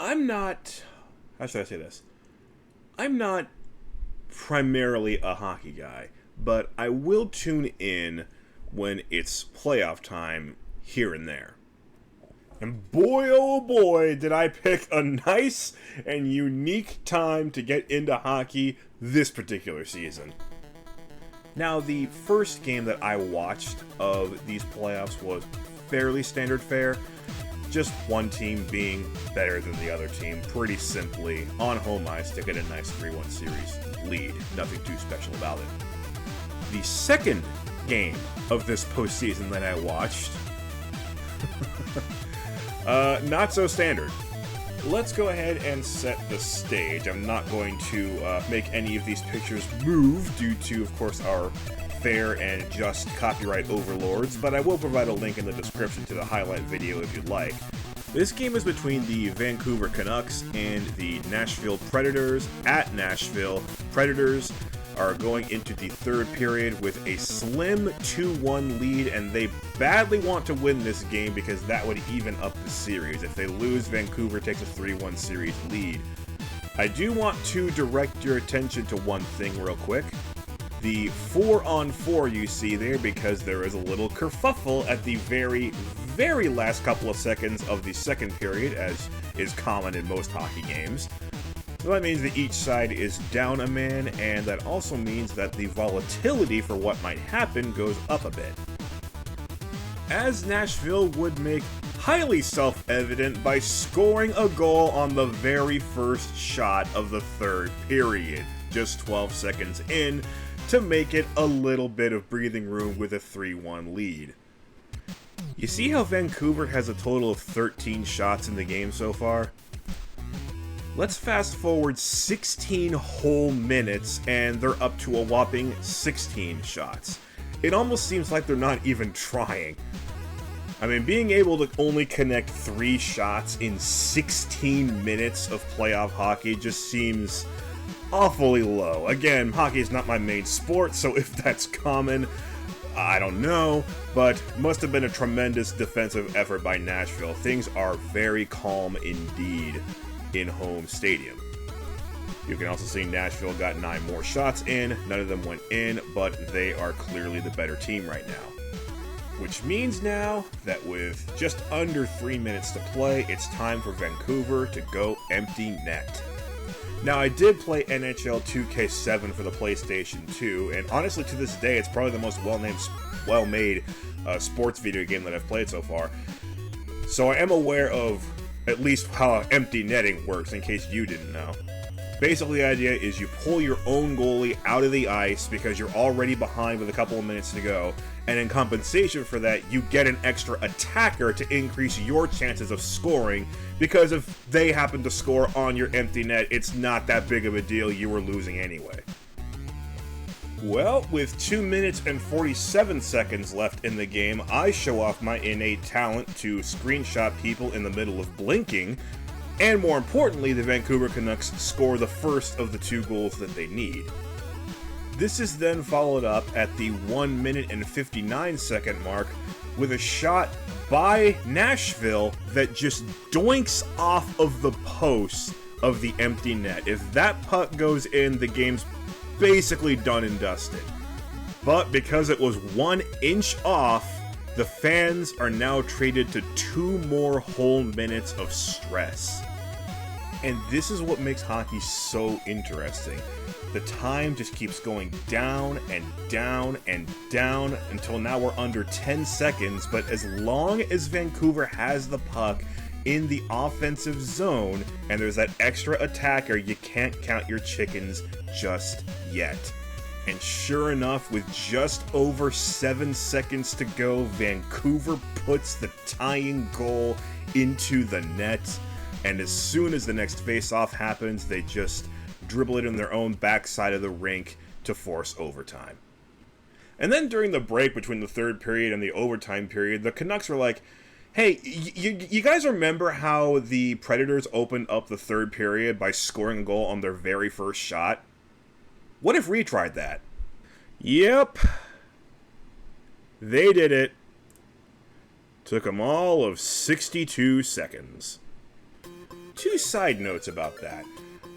I'm not, how should I say this? I'm not primarily a hockey guy, but I will tune in when it's playoff time here and there. And boy, oh boy, did I pick a nice and unique time to get into hockey this particular season. Now, the first game that I watched of these playoffs was fairly standard fare. Just one team being better than the other team, pretty simply, on home ice to get a nice 3-1 series lead. Nothing too special about it. The second game of this postseason that I watched, not so standard. Let's go ahead and set the stage. I'm not going to make any of these pictures move due to, of course, our fair and just copyright overlords, but I will provide a link in the description to the highlight video if you'd like. This game is between the Vancouver Canucks and the Nashville Predators at Nashville. Predators are going into the third period with a slim 2-1 lead, and they badly want to win this game because that would even up the series. If they lose, Vancouver takes a 3-1 series lead. I do want to direct your attention to one thing real quick. The 4-on-4 you see there, because there is a little kerfuffle at the very last couple of seconds of the second period, as is common in most hockey games. So that means that each side is down a man, and that also means that the volatility for what might happen goes up a bit. As Nashville would make highly self-evident by scoring a goal on the very first shot of the third period, just 12 seconds in, to make it a little bit of breathing room with a 3-1 lead. You see how Vancouver has a total of 13 shots in the game so far? Let's fast forward 16 whole minutes and they're up to a whopping 16 shots. It almost seems like they're not even trying. I mean, being able to only connect 3 shots in 16 minutes of playoff hockey just seems awfully low. Again, hockey is not my main sport, so if that's common, I don't know, but must have been a tremendous defensive effort by Nashville. Things are very calm indeed in home stadium. You can also see Nashville got 9 more shots in, none of them went in, but they are clearly the better team right now. Which means now that with just under 3 minutes to play, it's time for Vancouver to go empty net. Now, I did play NHL 2K7 for the PlayStation 2, and honestly, to this day, it's probably the most well-made sports video game that I've played so far. So I am aware of at least how empty netting works, in case you didn't know. Basically, the idea is you pull your own goalie out of the ice because you're already behind with a couple of minutes to go, and in compensation for that, you get an extra attacker to increase your chances of scoring, because if they happen to score on your empty net, it's not that big of a deal, you were losing anyway. Well, with 2 minutes and 47 seconds left in the game, I show off my innate talent to screenshot people in the middle of blinking, and more importantly, the Vancouver Canucks score the first of the 2 goals that they need. This is then followed up at the 1 minute and 59 second mark with a shot by Nashville that just doinks off of the post of the empty net. If that puck goes in, the game's basically done and dusted. But because it was 1 inch off, the fans are now treated to 2 more whole minutes of stress. And this is what makes hockey so interesting. The time just keeps going down and down and down until now we're under 10 seconds, but as long as Vancouver has the puck in the offensive zone and there's that extra attacker, you can't count your chickens just yet. And sure enough, with just over 7 seconds to go, Vancouver puts the tying goal into the net, and as soon as the next face-off happens, they just dribble it in their own backside of the rink to force overtime. And then during the break between the third period and the overtime period, the Canucks were like, hey, you guys remember how the Predators opened up the third period by scoring a goal on their very first shot? What if we tried that? Yep. They did it. Took them all of 62 seconds. Two side notes about that.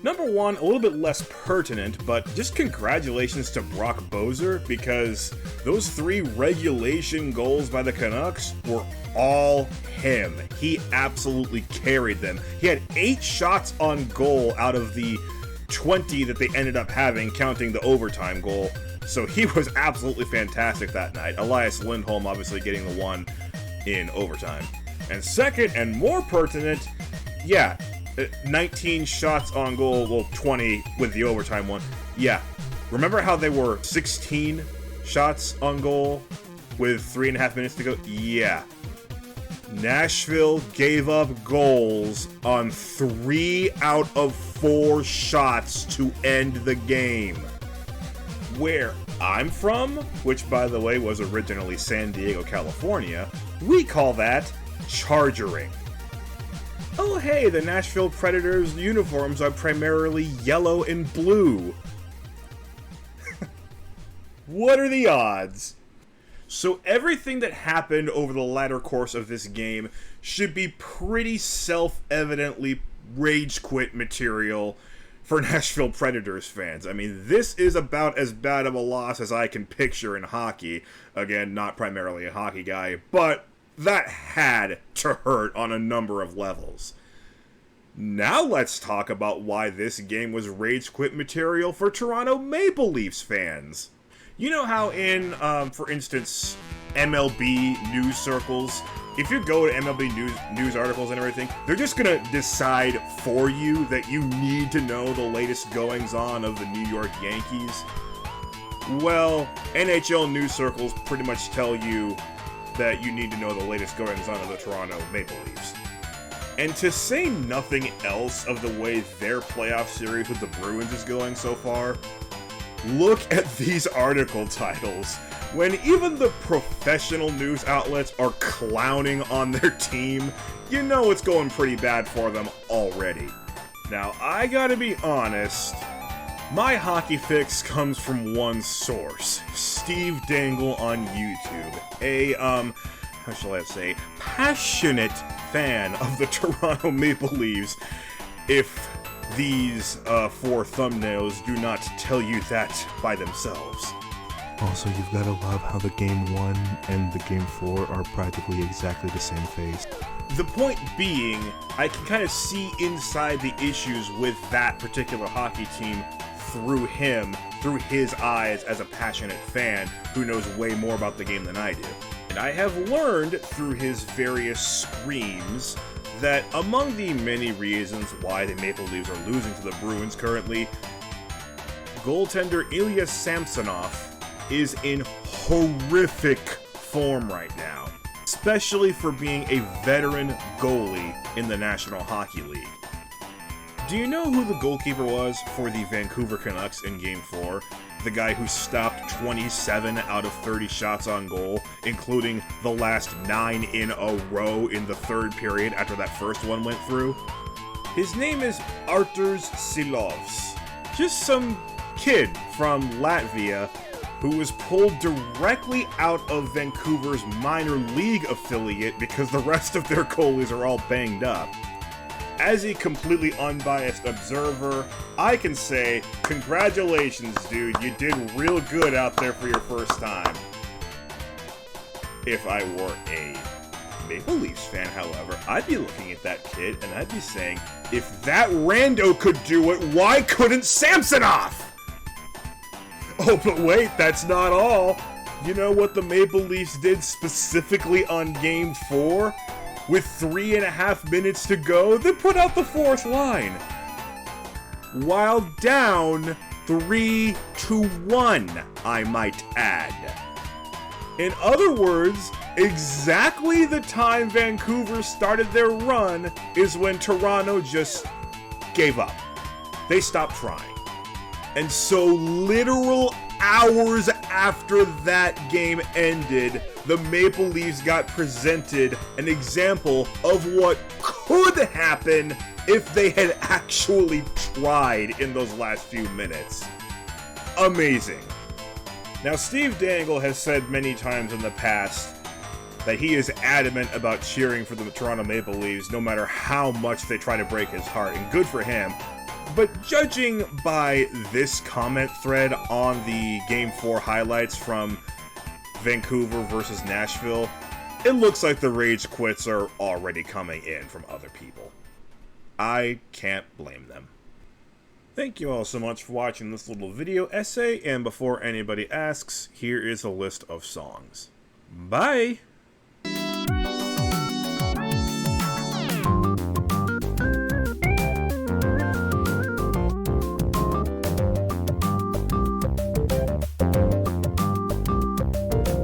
Number one, a little bit less pertinent, but just congratulations to Brock Boeser, because those 3 regulation goals by the Canucks were all him. He absolutely carried them. He had 8 shots on goal out of the 20 that they ended up having, counting the overtime goal. So he was absolutely fantastic that night. Elias Lindholm obviously getting the one in overtime. And second, and more pertinent, yeah, 19 shots on goal, well, 20 with the overtime one. Yeah, remember how they were 16 shots on goal with 3.5 minutes to go? Yeah. Nashville gave up goals on 3 out of 4 shots to end the game. Where I'm from, which by the way was originally San Diego, California, we call that chargering. Oh hey, the Nashville Predators uniforms are primarily yellow and blue. What are the odds? So everything that happened over the latter course of this game should be pretty self-evidently Ragequit material for Nashville Predators fans. I mean, this is about as bad of a loss as I can picture in hockey. Again, not primarily a hockey guy, but that had to hurt on a number of levels. Now let's talk about why this game was Ragequit material for Toronto Maple Leafs fans. You know how in, for instance, MLB news circles, if you go to MLB news articles and everything, they're just going to decide for you that you need to know the latest goings-on of the New York Yankees? Well, NHL news circles pretty much tell you that you need to know the latest goings-on of the Toronto Maple Leafs. And to say nothing else of the way their playoff series with the Bruins is going so far, look at these article titles. When even the professional news outlets are clowning on their team, you know it's going pretty bad for them already. Now, I gotta be honest, my hockey fix comes from one source, Steve Dangle on YouTube, a, how shall I say, passionate fan of the Toronto Maple Leafs, if these 4 thumbnails do not tell you that by themselves. Also, you've got to love how the Game 1 and the Game 4 are practically exactly the same face. The point being, I can kind of see inside the issues with that particular hockey team through him, through his eyes as a passionate fan who knows way more about the game than I do. And I have learned through his various screams that among the many reasons why the Maple Leafs are losing to the Bruins currently, goaltender Ilya Samsonov is in horrific form right now, especially for being a veteran goalie in the National Hockey League. Do you know who the goalkeeper was for the Vancouver Canucks in Game 4? The guy who stopped 27 out of 30 shots on goal, including the last 9 in a row in the third period after that first one went through? His name is Arturs Silovs. Just some kid from Latvia who was pulled directly out of Vancouver's minor league affiliate because the rest of their goalies are all banged up. As a completely unbiased observer, I can say, congratulations, dude, you did real good out there for your first time. If I were a Maple Leafs fan, however, I'd be looking at that kid and I'd be saying, if that rando could do it, why couldn't Samsonov? Oh, but wait, that's not all. You know what the Maple Leafs did specifically on Game 4? With 3.5 minutes to go, they put out the fourth line. While down 3-1, I might add. In other words, exactly the time Vancouver started their run is when Toronto just gave up. They stopped trying. And so literal hours after that game ended, the Maple Leafs got presented an example of what could happen if they had actually tried in those last few minutes. Amazing. Now, Steve Dangle has said many times in the past that he is adamant about cheering for the Toronto Maple Leafs no matter how much they try to break his heart, and good for him. But judging by this comment thread on the Game 4 highlights from Vancouver versus Nashville, it looks like the rage quits are already coming in from other people. I can't blame them. Thank you all so much for watching this little video essay, and before anybody asks, here is a list of songs. Bye!